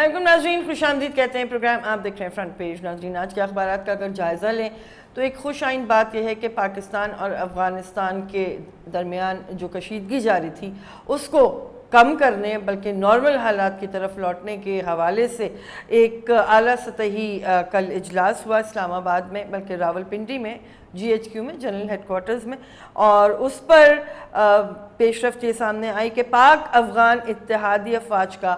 السلام علیکم ناظرین، خوش آمدید کہتے ہیں پروگرام آپ دیکھ رہے ہیں فرنٹ پیج۔ ناظرین، آج کے اخبارات کا اگر جائزہ لیں تو ایک خوش آئند بات یہ ہے کہ پاکستان اور افغانستان کے درمیان جو کشیدگی جاری تھی اس کو کم کرنے بلکہ نارمل حالات کی طرف لوٹنے کے حوالے سے ایک اعلیٰ سطحی کل اجلاس ہوا اسلام آباد میں، بلکہ راولپنڈی میں جی ایچ کیو میں، جنرل ہیڈ کوارٹرز میں، اور اس پر پیش رفت یہ سامنے آئی کہ پاک افغان اتحادی افواج کا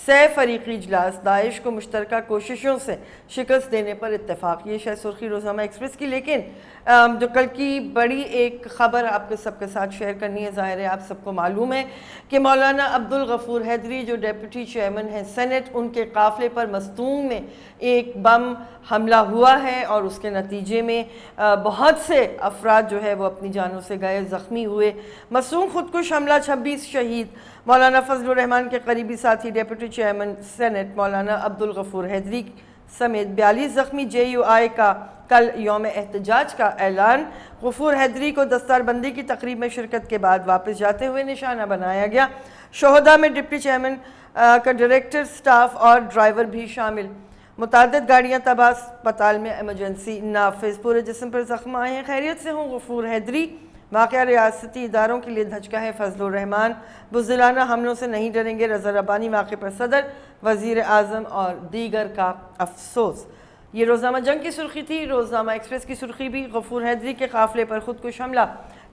3 فریقی اجلاس داعش کو مشترکہ کوششوں سے شکست دینے پر اتفاق۔ یہ شاید سرخی روزنامہ ایکسپریس کی، لیکن جو کل کی بڑی ایک خبر آپ کے سب کے ساتھ شیئر کرنی ہے، ظاہر ہے آپ سب کو معلوم ہے کہ مولانا عبدالغفور حیدری جو ڈیپٹی چیئرمین ہیں سینٹ، ان کے قافلے پر مستونگ میں ایک بم حملہ ہوا ہے اور اس کے نتیجے میں بہت سے افراد جو ہے وہ اپنی جانوں سے گئے، زخمی ہوئے۔ مستونگ خودکش حملہ 26 شہید، مولانا فضل الرحمان کے قریبی ساتھی ڈیپٹی چیئرمین سینٹ مولانا عبدالغفور حیدری سمیت 42 زخمی۔ جے یو آئی کا کل یوم احتجاج کا اعلان، غفور حیدری کو دستار بندی کی تقریب میں شرکت کے بعد واپس جاتے ہوئے نشانہ بنایا گیا۔ شہداء میں ڈپٹی چیئرمین کا ڈائریکٹر، سٹاف اور ڈرائیور بھی شامل۔ متعدد گاڑیاں تباہ، اسپتال میں ایمرجنسی نافذ، پورے جسم پر زخم آئے ہیں۔ خیریت سے ہوں غفور حیدری؟ واقعہ ریاستی اداروں کے لیے دھچکا ہے، فضل الرحمان بزدلانہ حملوں سے نہیں ڈریں گے، رضا ربانی واقعے پر صدر، وزیر اعظم اور دیگر کا افسوس۔ یہ روزنامہ جنگ کی سرخی تھی۔ روزنامہ ایکسپریس کی سرخی بھی، غفور حیدری کے قافلے پر خودکش حملہ،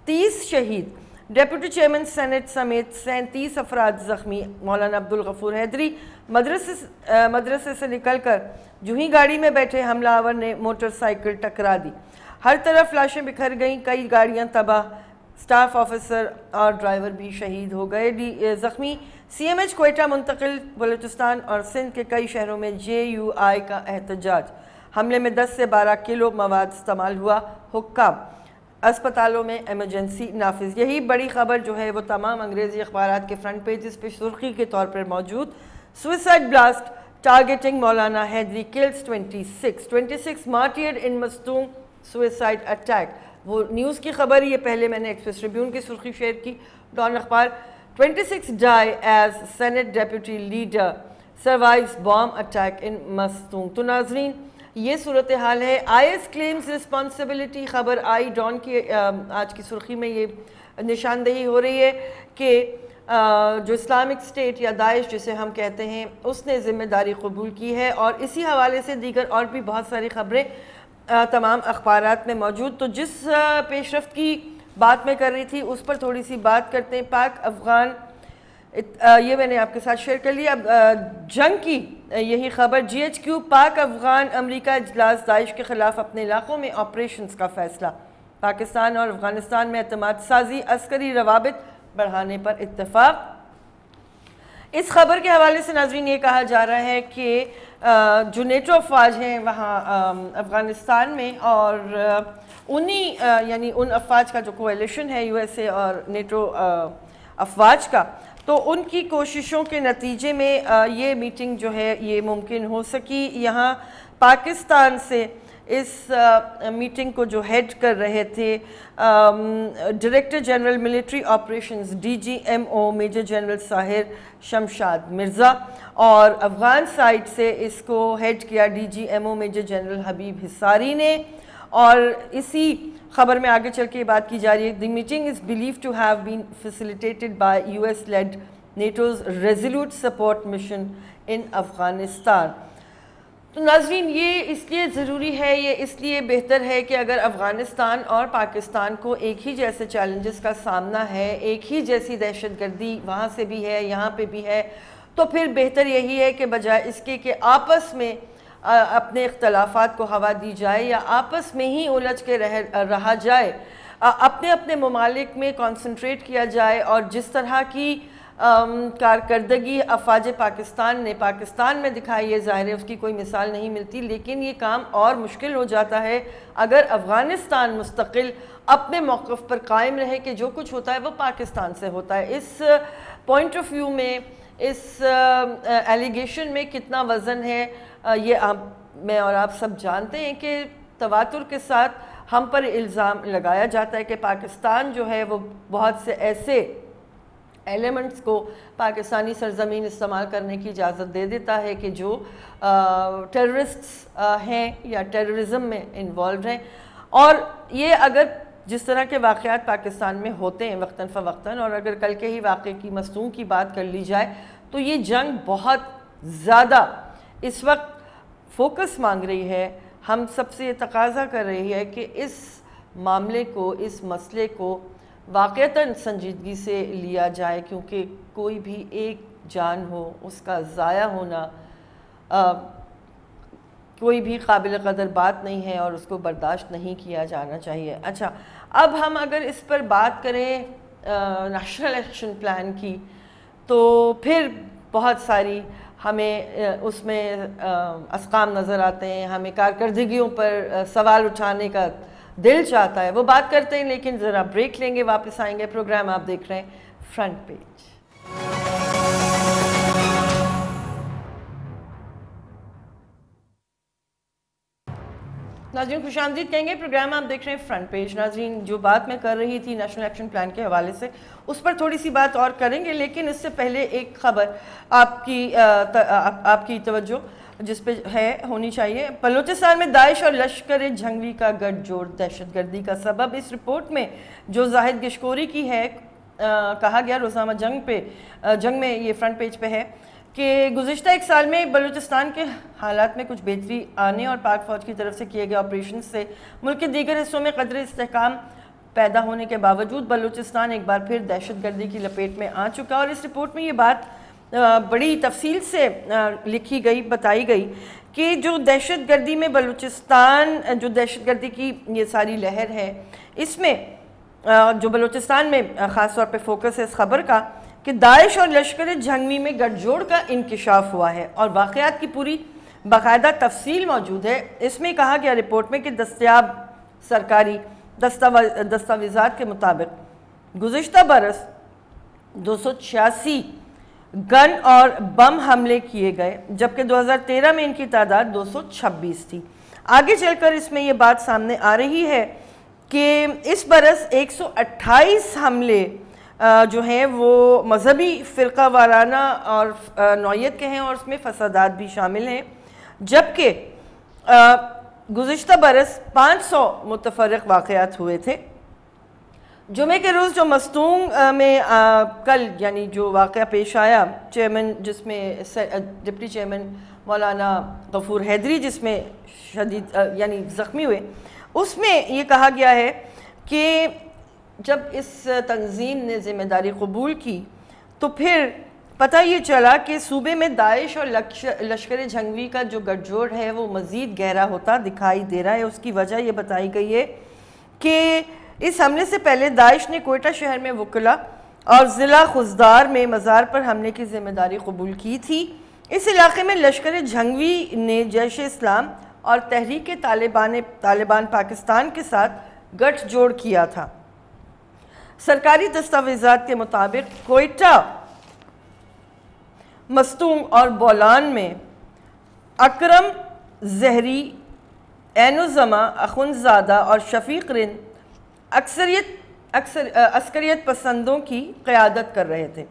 30 شہید، ڈیپٹی چیئرمین سینٹ سمیت 37 افراد زخمی۔ مولانا عبدالغفور حیدری مدرسے سے نکل کر جو ہی گاڑی میں بیٹھے، حملہ آور نے موٹر سائیکل ٹکرا دی، ہر طرف لاشیں بکھر گئیں، کئی گاڑیاں تباہ، سٹاف آفیسر اور ڈرائیور بھی شہید ہو گئے۔ زخمی سی ایم ایچ کوئٹہ منتقل، بلوچستان اور سندھ کے کئی شہروں میں جے یو آئی کا احتجاج، حملے میں 10 سے 12 کلو مواد استعمال ہوا، حکام، اسپتالوں میں ایمرجنسی نافذ۔ یہی بڑی خبر جو ہے وہ تمام انگریزی اخبارات کے فرنٹ پیجز پہ سرخی کے طور پر موجود۔ سوئسائڈ بلاسٹ ٹارگیٹنگ مولانا حیدری کلز 26 مارٹیئرڈ ان مستونگ سوئسائڈ اٹیک۔ وہ نیوز کی خبر، یہ پہلے میں نے ایکسپریس ٹریبیون کی سرخی شیئر کی، ڈان اخبار 26 die as Senate deputy leader survives bomb attack in Mastung. تو ناظرین یہ صورتحال ہے۔ آئی ایس کلیمز رسپانسبلٹی، خبر آئی ڈان کی آج کی سرخی میں یہ نشاندہی ہو رہی ہے کہ جو اسلامک اسٹیٹ یا داعش جسے ہم کہتے ہیں، اس نے ذمہ داری قبول کی ہے، اور اسی حوالے سے دیگر اور بھی بہت ساری خبریں تمام اخبارات میں موجود۔ تو جس پیش رفت کی بات میں کر رہی تھی اس پر تھوڑی سی بات کرتے ہیں۔ پاک افغان، یہ میں نے آپ کے ساتھ شیئر کر لیا۔ اب جنگ کی یہی خبر، G H Q, Pak Afghan امریکہ اجلاس، داعش کے خلاف اپنے علاقوں میں آپریشنز کا فیصلہ، پاکستان اور افغانستان میں اعتماد سازی، عسکری روابط بڑھانے پر اتفاق۔ اس خبر کے حوالے سے ناظرین یہ کہا جا رہا ہے کہ جو نیٹو افواج ہیں وہاں افغانستان میں، اور یعنی ان افواج کا جو کولیشن ہے یو ایس اے اور نیٹو افواج کا، تو ان کی کوششوں کے نتیجے میں یہ میٹنگ جو ہے یہ ممکن ہو سکی۔ یہاں پاکستان سے اس میٹنگ کو جو ہیڈ کر رہے تھے director general military operations D G M O major general Sahir Shamshad Mirza, اور افغان سائٹ سے اس کو ہیڈ کیا D G M O major general Habib Hisari نے۔ اور اسی خبر میں آگے چل کے یہ بات کی جا رہی ہے، the meeting is believed to have been facilitated by U S led NATO's Resolute Support Mission in Afghanistan. تو ناظرین یہ اس لیے ضروری ہے، یہ اس لیے بہتر ہے کہ اگر افغانستان اور پاکستان کو ایک ہی جیسے چیلنجز کا سامنا ہے، ایک ہی جیسی دہشت گردی وہاں سے بھی ہے یہاں پہ بھی ہے، تو پھر بہتر یہی ہے کہ بجائے اس کے کہ آپس میں اپنے اختلافات کو ہوا دی جائے یا آپس میں ہی الجھ کے رہا جائے، اپنے اپنے ممالک میں کنسنٹریٹ کیا جائے، اور جس طرح کی کارکردگی افواج پاکستان نے پاکستان میں دکھائی ہے، ظاہر ہے اس کی کوئی مثال نہیں ملتی، لیکن یہ کام اور مشکل ہو جاتا ہے اگر افغانستان مستقل اپنے موقف پر قائم رہے کہ جو کچھ ہوتا ہے وہ پاکستان سے ہوتا ہے۔ اس پوائنٹ آف ویو میں، اس ایلیگیشن میں کتنا وزن ہے یہ میں اور آپ سب جانتے ہیں کہ تواتر کے ساتھ ہم پر الزام لگایا جاتا ہے کہ پاکستان جو ہے وہ بہت سے ایسے ایلیمنٹس کو پاکستانی سرزمین استعمال کرنے کی اجازت دے دیتا ہے کہ جو ٹیررسٹس ہیں یا ٹیررزم میں انوالوڈ ہیں. اور یہ اگر جس طرح کے واقعات پاکستان میں ہوتے ہیں وقتاً فوقتاً، اور اگر کل کے ہی واقعے کی مستون کی بات کر لی جائے تو یہ جنگ بہت زیادہ اس وقت فوکس مانگ رہی ہے. ہم سب سے یہ تقاضا کر رہی ہے کہ اس معاملے کو، اس مسئلے کو واقعتاً سنجیدگی سے لیا جائے، کیونکہ کوئی بھی ایک جان ہو اس کا ضائع ہونا کوئی بھی قابل قدر بات نہیں ہے اور اس کو برداشت نہیں کیا جانا چاہیے. اچھا، اب ہم اگر اس پر بات کریں نیشنل ایکشن پلان کی تو پھر بہت ساری ہمیں اس میں اسقام نظر آتے ہیں، ہمیں کارکردگیوں پر سوال اٹھانے کا دل چاہتا ہے. وہ بات کرتے ہیں، لیکن ذرا بریک لیں گے، واپس آئیں گے. پروگرام آپ دیکھ رہے ہیں فرنٹ پیج. ناظرین خوش آمدید کہیں گے. پروگرام آپ دیکھ رہے ہیں فرنٹ پیج. ناظرین جو بات میں کر رہی تھی نیشنل ایکشن پلان کے حوالے سے، اس پر تھوڑی سی بات اور کریں گے، لیکن اس سے پہلے ایک خبر آپ کی توجہ جس پہ ہونی چاہیے. بلوچستان میں داعش اور لشکر جھنگوی کا گٹھ جوڑ دہشت گردی کا سبب. اس رپورٹ میں جو زاہد گشکوری کی ہے، کہا گیا روزنامہ جنگ میں، یہ فرنٹ پیج پہ ہے کہ گزشتہ ایک سال میں بلوچستان کے حالات میں کچھ بہتری آنے اور پاک فوج کی طرف سے کیے گئے آپریشن سے ملک کے دیگر حصوں میں قدر استحکام پیدا ہونے کے باوجود بلوچستان ایک بار پھر دہشت گردی کی لپیٹ میں آ چکا. اور اس رپورٹ میں یہ بات بڑی تفصیل سے لکھی گئی، بتائی گئی کہ جو دہشت گردی میں بلوچستان، جو دہشت گردی کی یہ ساری لہر ہے، اس میں جو بلوچستان میں خاص طور پہ فوکس ہے اس خبر کا کہ داعش اور لشکر جھنگوی میں گٹھ جوڑ کا انکشاف ہوا ہے اور واقعات کی پوری باقاعدہ تفصیل موجود ہے. اس میں کہا گیا رپورٹ میں کہ دستیاب سرکاری دستاویزات کے مطابق گزشتہ برس 286 گن اور بم حملے کیے گئے، جبکہ 2013 میں ان کی تعداد 226 تھی. آگے چل کر اس میں یہ بات سامنے آ رہی ہے کہ اس برس 128 حملے جو ہیں وہ مذہبی فرقہ وارانہ اور نوعیت کے ہیں اور اس میں فسادات بھی شامل ہیں، جبکہ گزشتہ برس 500 متفرق واقعات ہوئے تھے. جمعے کے روز جو مستونگ میں کل یعنی جو واقعہ پیش آیا، چیئرمین جس میں ڈپٹی چیئرمین مولانا غفور حیدری جس میں شدید یعنی زخمی ہوئے، اس میں یہ کہا گیا ہے کہ جب اس تنظیم نے ذمہ داری قبول کی تو پھر پتہ یہ چلا کہ صوبے میں داعش اور لشکر جھنگوی کا جو گٹھ جوڑ ہے وہ مزید گہرا ہوتا دکھائی دے رہا ہے. اس کی وجہ یہ بتائی گئی ہے کہ اس حملے سے پہلے داعش نے کوئٹہ شہر میں وکلا اور ضلع خزدار میں مزار پر حملے کی ذمہ داری قبول کی تھی. اس علاقے میں لشکر جھنگوی نے جیش اسلام اور تحریک طالبان پاکستان کے ساتھ گٹھ جوڑ کیا تھا. سرکاری دستاویزات کے مطابق کوئٹہ، مستونگ اور بولان میں اکرم زہری، عین الزما اخنزادہ اور شفیق رند عسکریت پسندوں کی قیادت کر رہے تھے.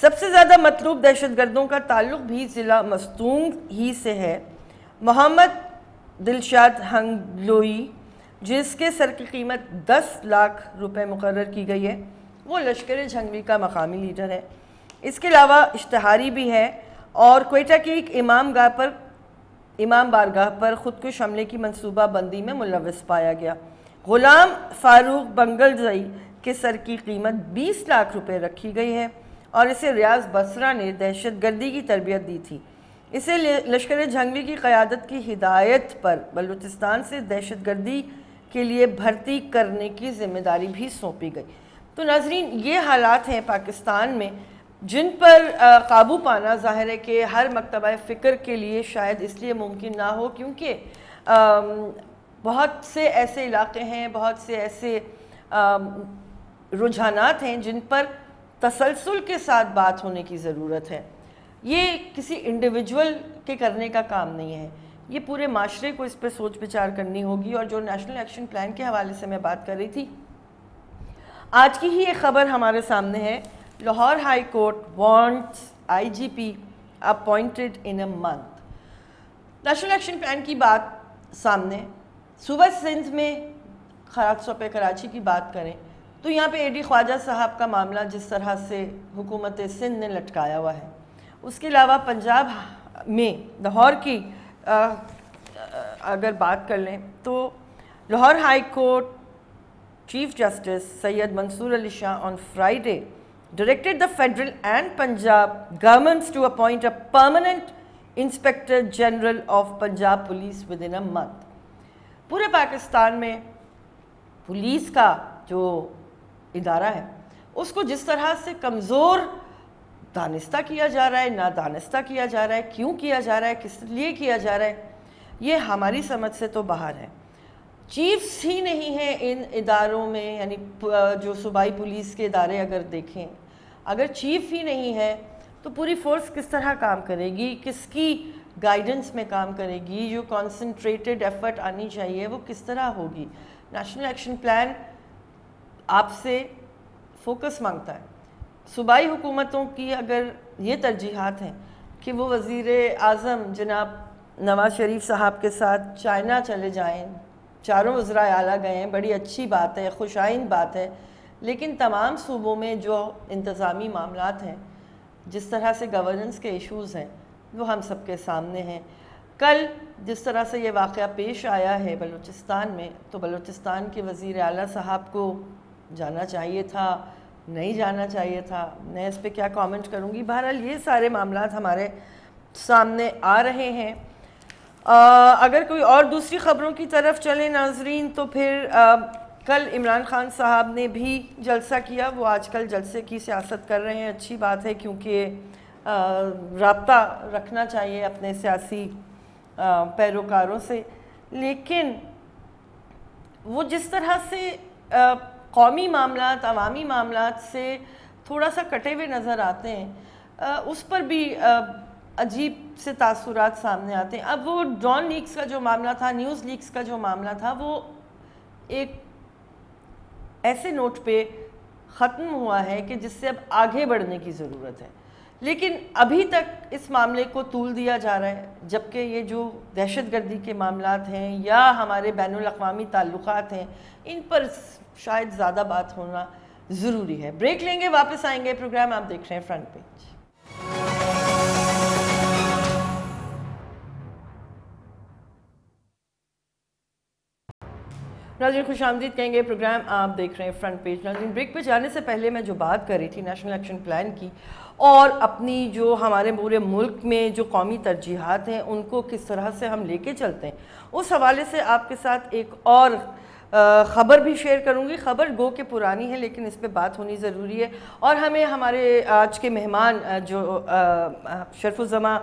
سب سے زیادہ مطلوب دہشت گردوں کا تعلق بھی ضلع مستونگ ہی سے ہے. محمد دلشاد ہنگلوئی، جس کے سر کی قیمت 10 لاکھ روپے مقرر کی گئی ہے، وہ لشکر جھنگوی کا مقامی لیڈر ہے. اس کے علاوہ اشتہاری بھی ہے اور کوئٹہ کی ایک امام بارگاہ پر خودکش حملے کی منصوبہ بندی میں ملوث پایا گیا. غلام فاروق بنگلزئی کے سر کی قیمت 20 لاکھ روپے رکھی گئی ہے اور اسے ریاض بصرہ نے دہشت گردی کی تربیت دی تھی. اسے لشکر جھنگوی کی قیادت کی ہدایت پر بلوچستان سے دہشت گردی کے لیے بھرتی کرنے کی ذمہ داری بھی سونپی گئی. تو ناظرین یہ حالات ہیں پاکستان میں جن پر قابو پانا ظاہر ہے کہ ہر مکتبہ فکر کے لیے شاید اس لیے ممکن نہ ہو کیونکہ بہت سے ایسے علاقے ہیں، بہت سے ایسے رجحانات ہیں جن پر تسلسل کے ساتھ بات ہونے کی ضرورت ہے. یہ کسی انڈیویجول کے کرنے کا کام نہیں ہے، یہ پورے معاشرے کو اس پہ سوچ بچار کرنی ہوگی. اور جو نیشنل ایکشن پلان کے حوالے سے میں بات کر رہی تھی، آج کی ہی ایک خبر ہمارے سامنے ہے. Lahore High Court wants IGP appointed in a month. National action plan کی بات سامنے, صوبہ سندھ میں خاص طور پہ کراچی کی بات کریں تو یہاں پہ اے ڈی خواجہ صاحب کا معاملہ جس طرح سے حکومت سندھ نے لٹکایا ہوا ہے. اس کے علاوہ پنجاب میں لاہور کی اگر بات کر لیں تو Lahore high court chief justice Syed Mansoor Ali Shah on Friday directed the federal and Punjab governments to appoint a permanent Inspector General of Punjab Police within a month. پورے پاکستان میں پولیس کا جو ادارہ ہے اس کو جس طرح سے کمزور دانستہ کیا جا رہا ہے, نادانستہ کیا جا رہا ہے, کیوں کیا جا رہا ہے, کس لیے کیا جا رہا ہے, یہ ہماری سمجھ سے تو باہر ہے. چیفز ہی نہیں ہیں ان اداروں میں, یعنی جو صوبائی پولیس کے ادارے اگر دیکھیں, اگر چیف ہی نہیں ہے تو پوری فورس کس طرح کام کرے گی, کس کی گائیڈنس میں کام کرے گی, جو کانسنٹریٹڈ ایفرٹ آنی چاہیے وہ کس طرح ہوگی. نیشنل ایکشن پلان آپ سے فوکس مانگتا ہے. صوبائی حکومتوں کی اگر یہ ترجیحات ہیں کہ وہ وزیر اعظم جناب نواز شریف صاحب کے ساتھ چائنا چلے جائیں, چاروں وزرائے اعلیٰ گئے ہیں, بڑی اچھی بات ہے, خوش آئند بات ہے, لیکن تمام صوبوں میں جو انتظامی معاملات ہیں, جس طرح سے گورننس کے ایشوز ہیں, وہ ہم سب کے سامنے ہیں. کل جس طرح سے یہ واقعہ پیش آیا ہے بلوچستان میں, تو بلوچستان کے وزیر اعلیٰ صاحب کو جانا چاہیے تھا, نہیں جانا چاہیے تھا, میں اس پہ کیا کامنٹ کروں گی. بہرحال یہ سارے معاملات ہمارے سامنے آ رہے ہیں. اگر کوئی اور دوسری خبروں کی طرف چلیں ناظرین, تو پھر کل عمران خان صاحب نے بھی جلسہ کیا. وہ آج کل جلسے کی سیاست کر رہے ہیں, اچھی بات ہے, کیونکہ رابطہ رکھنا چاہیے اپنے سیاسی پیروکاروں سے. لیکن وہ جس طرح سے قومی معاملات, عوامی معاملات سے تھوڑا سا کٹے ہوئے نظر آتے ہیں, اس پر بھی عجیب سے تاثرات سامنے آتے ہیں. اب وہ ڈرون لیکس کا جو معاملہ تھا, نیوز لیکس کا جو معاملہ تھا, وہ ایک ایسے نوٹ پہ ختم ہوا ہے کہ جس سے اب آگے بڑھنے کی ضرورت ہے. لیکن ابھی تک اس معاملے کو طول دیا جا رہا ہے, جبکہ یہ جو دہشت گردی کے معاملات ہیں یا ہمارے بین الاقوامی تعلقات ہیں, ان پر شاید زیادہ بات ہونا ضروری ہے. بریک لیں گے, واپس آئیں گے. پروگرام آپ دیکھ رہے ہیں فرنٹ پیج. ناظرین خوش آمدید کہیں گے. پروگرام آپ دیکھ رہے ہیں فرنٹ پیج. ناظرین بریک پہ جانے سے پہلے میں جو بات کر رہی تھی نیشنل ایکشن پلان کی, اور اپنی جو ہمارے پورے ملک میں جو قومی ترجیحات ہیں ان کو کس طرح سے ہم لے کے چلتے ہیں, اس حوالے سے آپ کے ساتھ ایک اور خبر بھی شیئر کروں گی. خبر گو کہ پرانی ہے, لیکن اس پہ بات ہونی ضروری ہے. اور ہمیں ہمارے آج کے مہمان جو شرف الزماں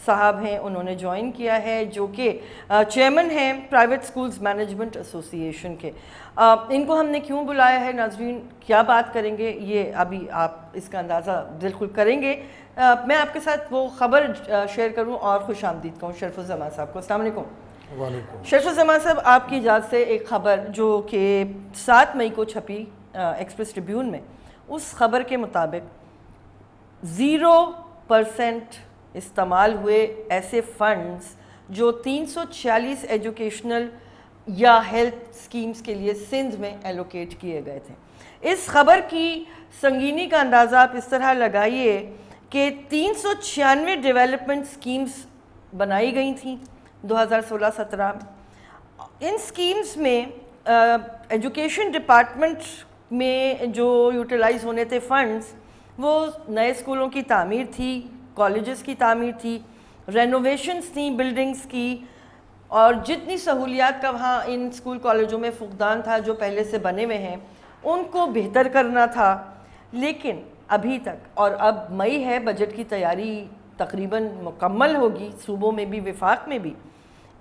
صاحب ہیں, انہوں نے جوائن کیا ہے, جو کہ چیئرمین ہیں پرائیویٹ سکولز مینجمنٹ ایسوسی ایشن کے. ان کو ہم نے کیوں بلایا ہے ناظرین, کیا بات کریں گے, یہ ابھی آپ اس کا اندازہ بالکل کریں گے. میں آپ کے ساتھ وہ خبر شیئر کروں اور خوش آمدید کہوں شرف الزماں صاحب کو. السلام علیکم. شرف الزماں صاحب, آپ کی اجازت سے ایک خبر جو کہ 7 مئی کو چھپی ایکسپریس ٹریبیون میں, اس خبر کے مطابق 0% استعمال ہوئے ایسے فنڈز جو 346 ایجوکیشنل یا ہیلتھ سکیمز کے لیے سندھ میں ایلوکیٹ کیے گئے تھے. اس خبر کی سنگینی کا اندازہ آپ اس طرح لگائیے کہ 396 ڈیولپمنٹ سکیمز بنائی گئی تھیں 2016-17 میں. ان سکیمز میں ایجوکیشن ڈپارٹمنٹ میں جو یوٹیلائز ہونے تھے فنڈز, وہ نئے اسکولوں کی تعمیر تھی, کالجز کی تعمیر تھی, رینوویشنز تھیں بلڈنگز کی, اور جتنی سہولیات کا وہاں ان اسکول کالجوں میں فقدان تھا جو پہلے سے بنے ہوئے ہیں ان کو بہتر کرنا تھا. لیکن ابھی تک, اور اب مئی ہے, بجٹ کی تیاری تقریباً مکمل ہوگی صوبوں میں بھی وفاق میں بھی,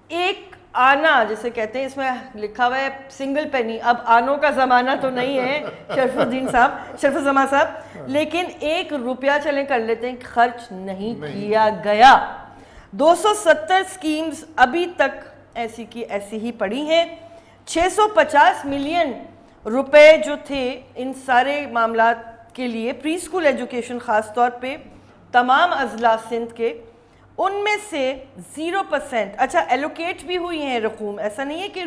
ایک آنا جسے کہتے ہیں, اس میں لکھا ہوا ہے سنگل پینی. اب آنوں کا زمانہ تو نہیں ہے شرف الزماں صاحب, لیکن 1 روپیہ چلیں کر لیتے ہیں خرچ نہیں کیا گیا. 270 سکیمز ابھی تک ایسی کی ایسی ہی پڑی ہیں. 650 ملین روپے جو تھے ان سارے معاملات کے لیے پری اسکول ایجوکیشن خاص طور پہ تمام اضلاع سندھ کے ان میں سے 0%، اچھا ایلوکیٹ بھی ہوئی ہیں رقوم، ایسا نہیں ہے کہ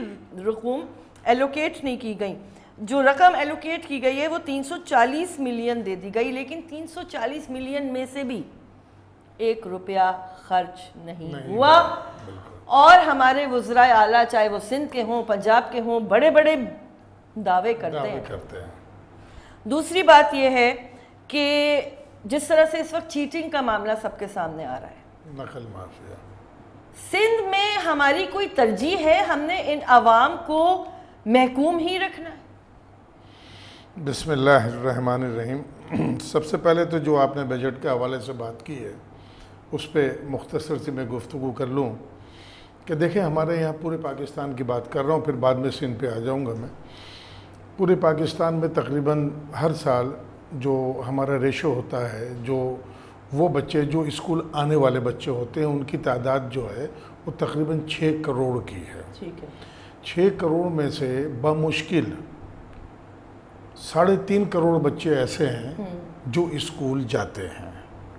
رقوم ایلوکیٹ نہیں کی گئی، جو رقم ایلوکیٹ کی گئی ہے وہ 340 ملین دے دی گئی، لیکن 340 ملین میں سے بھی 1 روپیہ خرچ نہیں ہوا، اور ہمارے وزراء اعلیٰ چاہے وہ سندھ کے ہوں پنجاب کے ہوں بڑے بڑے دعوے کرتے ہیں۔ دوسری بات یہ ہے کہ جس طرح سے اس وقت چیٹنگ کا معاملہ سب کے سامنے آ رہا ہے، نقل مافیا، سندھ میں ہماری کوئی ترجیح ہے؟ ہم نے ان عوام کو محکوم ہی رکھنا ہے؟ بسم اللہ الرحمن الرحیم۔ سب سے پہلے تو جو آپ نے بجٹ کے حوالے سے بات کی ہے اس پہ مختصر سی میں گفتگو کر لوں کہ دیکھیں ہمارے یہاں پورے پاکستان کی بات کر رہا ہوں، پھر بعد میں سندھ پہ آ جاؤں گا میں۔ پورے پاکستان میں تقریباً ہر سال جو ہمارا ریشو ہوتا ہے، جو وہ بچے جو اسکول آنے والے بچے ہوتے ہیں ان کی تعداد جو ہے وہ تقریباً 6 کروڑ کی ہے۔ 6 کروڑ میں سے بمشکل 3.5 کروڑ بچے ایسے ہیں جو اسکول جاتے ہیں،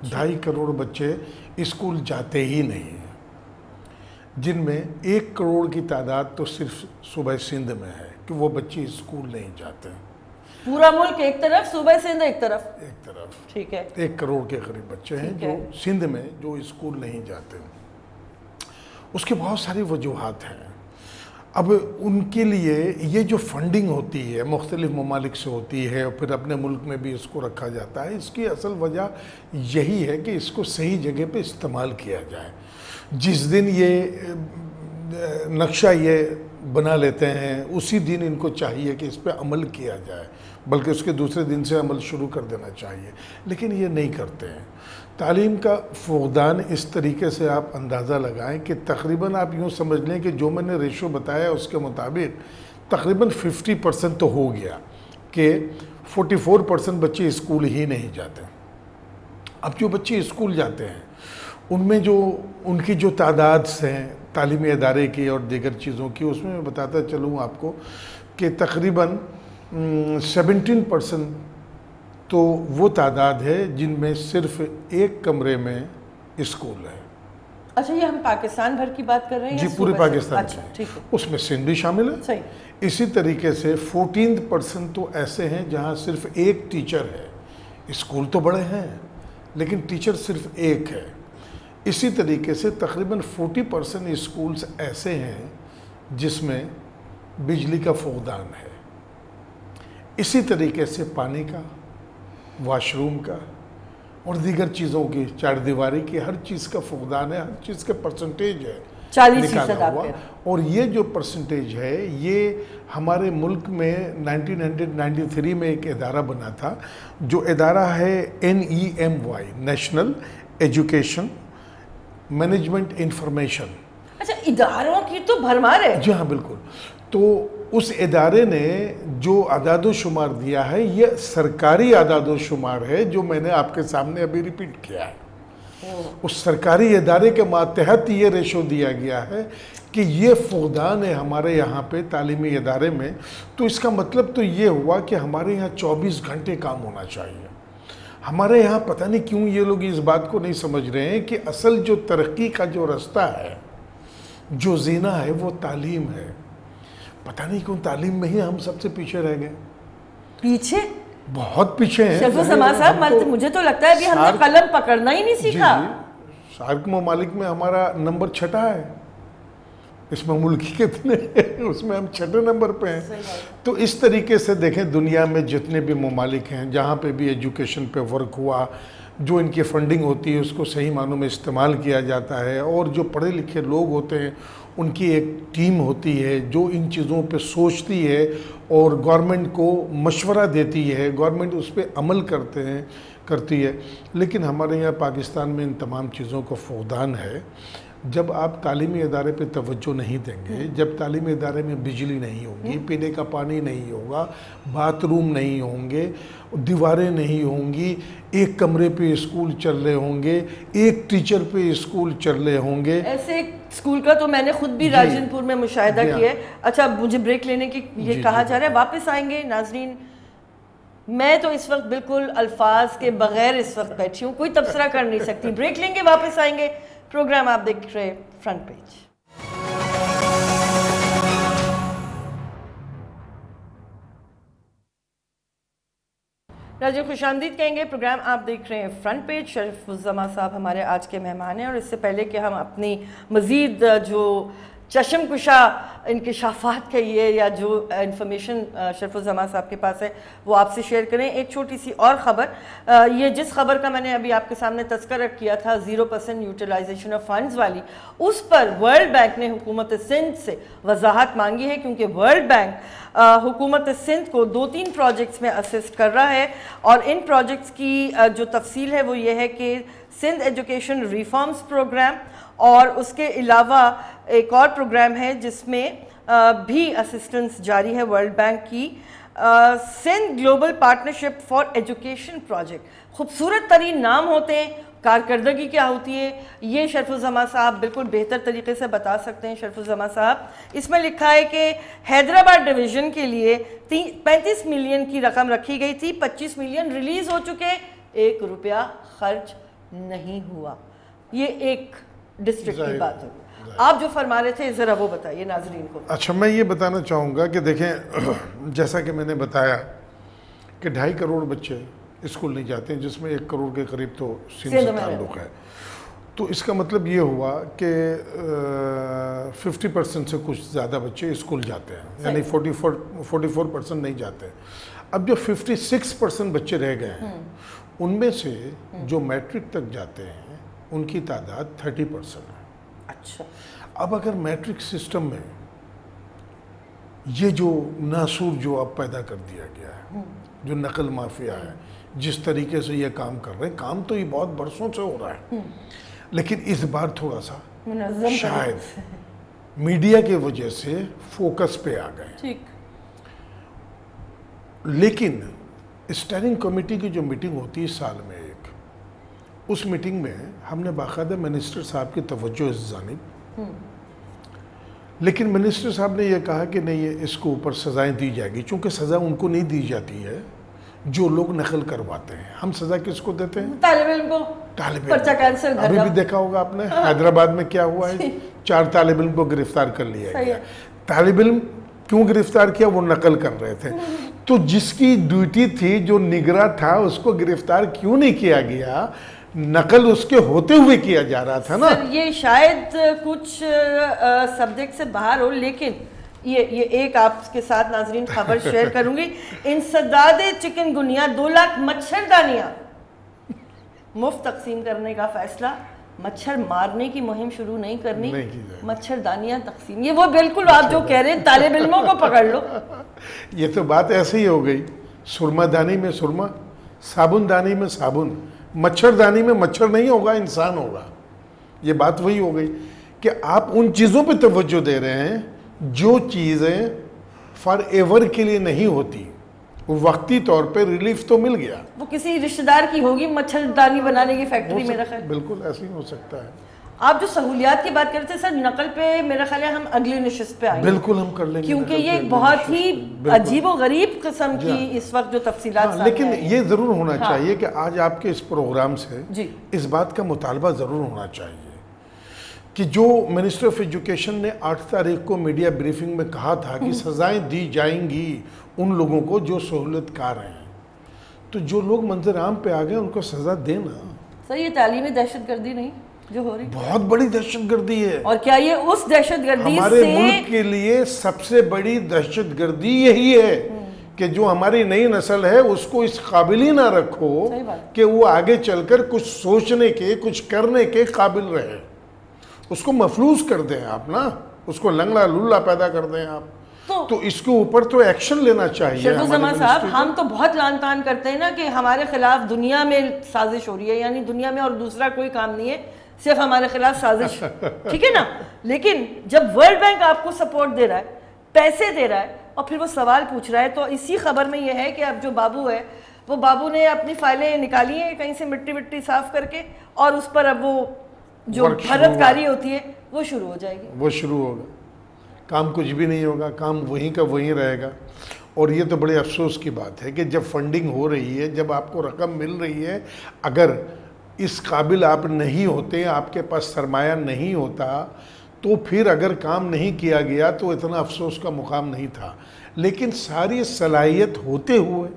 2.5 کروڑ بچے اسکول جاتے ہی نہیں ہیں، جن میں 1 کروڑ کی تعداد تو صرف صوبہ سندھ میں ہے کہ وہ بچے اسکول نہیں جاتے ہیں۔ پورا ملک ایک طرف، صوبہ سندھ ایک طرف، ٹھیک ہے، 1 کروڑ کے قریب بچے ہیں جو سندھ میں جو اسکول نہیں جاتے ہیں۔ اس کی بہت ساری وجوہات ہیں۔ اب ان کے لیے یہ جو فنڈنگ ہوتی ہے مختلف ممالک سے ہوتی ہے اور پھر اپنے ملک میں بھی اس کو رکھا جاتا ہے، اس کی اصل وجہ یہی ہے کہ اس کو صحیح جگہ پہ استعمال کیا جائے۔ جس دن یہ نقشہ یہ بنا لیتے ہیں اسی دن ان کو چاہیے کہ اس پہ عمل کیا جائے، بلکہ اس کے دوسرے دن سے عمل شروع کر دینا چاہیے، لیکن یہ نہیں کرتے ہیں۔ تعلیم کا فقدان اس طریقے سے آپ اندازہ لگائیں کہ تقریباً آپ یوں سمجھ لیں کہ جو میں نے ریشو بتایا اس کے مطابق تقریباً 50% تو ہو گیا کہ 44% بچے اسکول ہی نہیں جاتے۔ اب جو بچے اسکول جاتے ہیں ان میں جو ان کی جو تعداد ہیں تعلیمی ادارے کی اور دیگر چیزوں کی، اس میں بتاتا چلوں آپ کو کہ تقریباً 17% تو وہ تعداد ہے جن میں صرف 1 کمرے میں اسکول ہے۔ اچھا، یہ ہم پاکستان بھر کی بات کر رہے ہیں؟ جی پورے پاکستان میں، اس میں سندھ بھی شامل ہے۔ صحیح۔ اسی طریقے سے 14% تو ایسے ہیں جہاں صرف 1 ٹیچر ہے، اسکول تو بڑے ہیں لیکن ٹیچر صرف 1 ہے۔ اسی طریقے سے تقریباً 40% اسکولز ایسے ہیں جس میں بجلی کا فقدان ہے۔ اسی طریقے سے پانی کا، واش روم کا اور دیگر چیزوں کی، چار دیواری کی، ہر چیز کا فقدان ہے، ہر چیز کا پرسنٹیج ہے 40% ہوا۔ اور یہ جو پرسنٹیج ہے یہ ہمارے ملک میں 1993 میں ایک ادارہ بنا تھا، جو ادارہ ہے NEMY، national education management information. اچھا، اداروں کی تو بھرمار ہے۔ جی ہاں بالکل۔ تو اس ادارے نے جو اعداد و شمار دیا ہے یہ سرکاری اعداد و شمار ہے جو میں نے آپ کے سامنے ابھی ریپیٹ کیا ہے۔ اس سرکاری ادارے کے ماتحت یہ ریشو دیا گیا ہے کہ یہ فقدان ہے ہمارے یہاں پہ تعلیمی ادارے میں۔ تو اس کا مطلب تو یہ ہوا کہ ہمارے یہاں 24 گھنٹے کام ہونا چاہیے۔ ہمارے یہاں پتہ نہیں کیوں یہ لوگ اس بات کو نہیں سمجھ رہے ہیں کہ اصل جو ترقی کا جو رستہ ہے، جو زینہ ہے، وہ تعلیم ہے۔ پتہ نہیں کیوں تعلیم میں ہی ہم سب سے پیچھے رہ گئے، پیچھے بہت پیچھے ہیں۔ شرف سماع صاحب، مجھے تو لگتا ہے ابھی ہم نے قلم پکڑنا ہی نہیں سیکھا۔ سارک ممالک میں ہمارا نمبر 6 ہے، اس میں ملکی کتنے ہیں، اس میں ہم 6 نمبر پہ ہیں۔ تو اس طریقے سے دیکھیں دنیا میں جتنے بھی ممالک ہیں جہاں پہ بھی ایجوکیشن پہ ورک ہوا، جو ان کی فنڈنگ ہوتی ہے اس کو صحیح معنوں میں استعمال کیا جاتا ہے، اور جو پڑھے لکھے لوگ ہوتے ہیں ان کی ایک ٹیم ہوتی ہے جو ان چیزوں پہ سوچتی ہے اور گورنمنٹ کو مشورہ دیتی ہے، گورنمنٹ اس پہ عمل کرتی ہے۔ لیکن ہمارے یہاں پاکستان میں ان تمام چیزوں کا فقدان ہے۔ جب آپ تعلیمی ادارے پہ توجہ نہیں دیں گے، جب تعلیمی ادارے میں بجلی نہیں ہوگی، پینے کا پانی نہیں ہوگا، باتھ روم نہیں ہوں گے، دیواریں نہیں ہوں گی، 1 کمرے پہ اسکول چل رہے ہوں گے، 1 ٹیچر پہ اسکول چل رہے ہوں گے۔ ایسے اسکول کا تو میں نے خود بھی راجن پور میں مشاہدہ کیا ہے۔ اچھا، مجھے بریک لینے کی یہ کہا جا رہا ہے، واپس آئیں گے ناظرین۔ میں تو اس وقت بالکل الفاظ کے بغیر اس وقت بیٹھی ہوں, کوئی تبصرہ کر نہیں سکتی. بریک لیں گے, واپس آئیں گے. پروگرام آپ دیکھ رہے فرنٹ پیج. راجو خوش آمدید کہیں گے. پروگرام آپ دیکھ رہے ہیں فرنٹ پیج. شریف الزماں صاحب ہمارے آج کے مہمان ہیں, اور اس سے پہلے کہ ہم اپنی مزید جو چشم کشا انکشافات کہیے یا جو انفارمیشن شریف الزماں صاحب کے پاس ہے وہ آپ سے شیئر کریں, ایک چھوٹی سی اور خبر. یہ جس خبر کا میں نے ابھی آپ کے سامنے تذکرہ کیا تھا 0% یوٹیلائزیشن آف فنڈز والی, اس پر ورلڈ بینک نے حکومت سندھ سے وضاحت مانگی ہے, کیونکہ ورلڈ بینک حکومت سندھ کو 2-3 پروجیکٹس میں اسسٹ کر رہا ہے, اور ان پروجیکٹس کی جو تفصیل ہے وہ یہ ہے کہ سندھ ایجوکیشن ریفارمز پروگرام, اور اس کے علاوہ ایک اور پروگرام ہے جس میں بھی اسسٹنس جاری ہے ورلڈ بینک کی, Sindh global partnership for education project. خوبصورت ترین نام ہوتے ہیں, کارکردگی کیا ہوتی ہے یہ شریف الزماں صاحب بالکل بہتر طریقے سے بتا سکتے ہیں. شریف الزماں صاحب, اس میں لکھا ہے کہ حیدرآباد ڈویژن کے لیے 35 ملین کی رقم رکھی گئی تھی, 25 ملین ریلیز ہو چکے, 1 روپیہ خرچ نہیں ہوا. یہ ایک ڈسٹرکٹ کی بات ہے. آپ جو فرما رہے تھے ذرا وہ بتائیے ناظرین کو. اچھا, میں یہ بتانا چاہوں گا کہ دیکھیں, جیسا کہ میں نے بتایا کہ 2.5 کروڑ بچے اسکول نہیں جاتے ہیں, جس میں 1 کروڑ کے قریب تو سندھ سے تعلق ہے. تو اس کا مطلب یہ ہوا کہ 50% سے کچھ زیادہ بچے اسکول جاتے ہیں, یعنی 44% نہیں جاتے. اب جو 56% بچے رہ گئے ہیں ان میں سے جو میٹرک تک جاتے ہیں ان کی تعداد 30% ہے. اچھا, اب اگر میٹرک سسٹم میں یہ جو ناسور جو اب پیدا کر دیا گیا ہے, جو نقل مافیا ہے, جس طریقے سے یہ کام کر رہے ہیں, کام تو یہ بہت برسوں سے ہو رہا ہے, لیکن اس بار تھوڑا سا شاید میڈیا کی وجہ سے فوکس پہ آ گئے. ٹھیک, لیکن اسٹیئرنگ کمیٹی کی جو میٹنگ ہوتی ہے سال میں ایک, اس میٹنگ میں ہم نے باقاعدہ منسٹر صاحب کی توجہ اس جانب, لیکن منسٹر صاحب نے یہ کہا کہ نہیں, اس کو اوپر سزائیں دی جائے گی, چونکہ سزا ان کو نہیں دی جاتی ہے جو لوگ نقل کرواتے ہیں. ہم سزا کس کو دیتے ہیں؟ طالب علم کو. پرچہ کینسل. ابھی بھی دیکھا ہوگا آپ نے حیدرآباد میں کیا ہوا ہے, 4 طالب علم کو گرفتار کر لیا گیا. طالب علم کیوں گرفتار کیا؟ وہ نقل کر رہے تھے. تو جس کی ڈیوٹی تھی, جو نگراں تھا, اس کو گرفتار کیوں نہیں کیا گیا؟ نقل اس کے ہوتے ہوئے کیا جا رہا تھا نا. یہ شاید کچھ سبجیکٹ سے باہر ہو, لیکن یہ ایک آپ کے ساتھ ناظرین خبر شیئر کروں گی. انسداد چکن گنیا 2 لاکھ مچھردانیاں مفت تقسیم کرنے کا فیصلہ. مچھر مارنے کی مہم شروع نہیں کرنی, مچھردانیاں تقسیم. یہ وہ بالکل آپ جو کہہ رہے ہیں, طالب علموں کو پکڑ لو. یہ تو بات ایسے ہی ہو گئی, سرما دانی میں سرما, صابن دانی میں صابن. مچھر دانی میں مچھر نہیں ہوگا, انسان ہوگا. یہ بات وہی ہو گئی کہ آپ ان چیزوں پہ توجہ دے رہے ہیں جو چیزیں فار ایور کے لیے نہیں ہوتی. وقتی طور پہ ریلیف تو مل گیا, وہ کسی رشتہ دار کی ہوگی مچھردانی بنانے کی فیکٹری. میرا خیال بالکل ایسے ہی ہو سکتا ہے. آپ جو سہولیات کی بات کرتے ہیں سر, نقل پہ میرا خیال ہے ہم اگلی نشست پہ آئیں گے. بالکل ہم کر لیں گے, کیونکہ یہ بہت ہی عجیب و غریب قسم کی اس وقت جو تفصیلات. لیکن یہ ضرور ہونا چاہیے کہ آج آپ کے اس پروگرام سے اس بات کا مطالبہ ضرور ہونا چاہیے کہ جو منسٹر آف ایجوکیشن نے 8 تاریخ کو میڈیا بریفنگ میں کہا تھا کہ سزائیں دی جائیں گی ان لوگوں کو جو سہولت کار ہیں, تو جو لوگ منظر عام پہ آ گئے ان کو سزا دینا. سر یہ تعلیمی دہشت گردی نہیں جو ہو رہی, بہت بڑی دہشت گردی ہے. اور کیا یہ اس دہشت گردی ہمارے ملک کے لیے سب سے بڑی دہشت گردی یہی ہے کہ جو ہماری نئی نسل ہے اس کو اس قابل ہی نہ رکھو کہ وہ آگے چل کر کچھ سوچنے کے, کچھ کرنے کے قابل رہے. اس کو مفلوج کر دیں آپ نا, اس کو لنگڑا لولا پیدا کر دیں آپ. تو اس کے اوپر تو ایکشن لینا چاہیے. شریف الزماں صاحب, ہم تو بہت لان تان کرتے ہیں نا کہ ہمارے خلاف دنیا میں سازش ہو رہی ہے, یعنی دنیا میں اور دوسرا کوئی کام نہیں ہے, صرف ہمارے خلاف سازش. ٹھیک ہے نا, لیکن جب ورلڈ بینک آپ کو سپورٹ دے رہا ہے, پیسے دے رہا ہے, اور پھر وہ سوال پوچھ رہا ہے, تو اسی خبر میں یہ ہے کہ اب جو بابو ہے وہ بابو نے اپنی فائلیں نکالی ہیں کہیں سے مٹی صاف کر کے, اور اس پر اب وہ جو بھرت کاری ہوتی ہے وہ شروع ہو جائے گی. وہ شروع ہوگا, کام کچھ بھی نہیں ہوگا, کام وہیں کا وہیں رہے گا. اور یہ تو بڑے افسوس کی بات ہے کہ جب فنڈنگ ہو رہی ہے، جب آپ کو رقم مل رہی ہے، اگر اس قابل آپ نہیں ہوتے، آپ کے پاس سرمایہ نہیں ہوتا، تو پھر اگر کام نہیں کیا گیا تو اتنا افسوس کا مقام نہیں تھا. لیکن ساری صلاحیت ہوتے ہوئے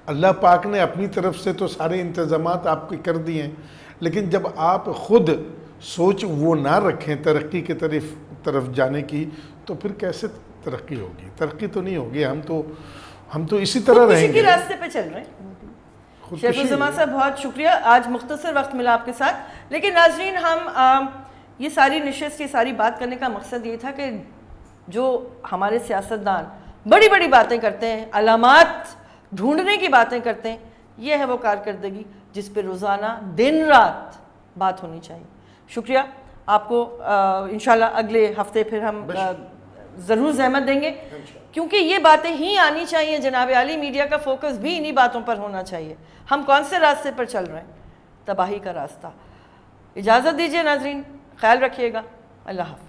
اللہ پاک نے اپنی طرف سے تو سارے انتظامات آپ کے کر دیے ہیں، لیکن جب آپ خود سوچ وہ نہ رکھیں ترقی کی طرف جانے کی، تو پھر کیسے ترقی ہوگی؟ ترقی تو نہیں ہوگی. ہم تو اسی طرح رہیں خودکشی گے. کے راستے پہ چل رہے ہیں. شیخ الزمان صاحب بہت شکریہ، آج مختصر وقت ملا آپ کے ساتھ. لیکن ناظرین، ہم یہ ساری نشست، یہ ساری بات کرنے کا مقصد یہ تھا کہ جو ہمارے سیاستدان بڑی بڑی باتیں کرتے ہیں، علامات ڈھونڈنے کی باتیں کرتے ہیں، یہ ہے وہ کارکردگی جس پہ روزانہ دن رات بات ہونی چاہیے. شکریہ آپ کو. انشاءاللہ اگلے ہفتے پھر ہم ضرور زحمت دیں گے، کیونکہ یہ باتیں ہی آنی چاہیے. جناب عالی، میڈیا کا فوکس بھی انہی باتوں پر ہونا چاہیے. ہم کون سے راستے پر چل رہے ہیں؟ تباہی کا راستہ. اجازت دیجیے ناظرین، خیال رکھیے گا. اللہ حافظ.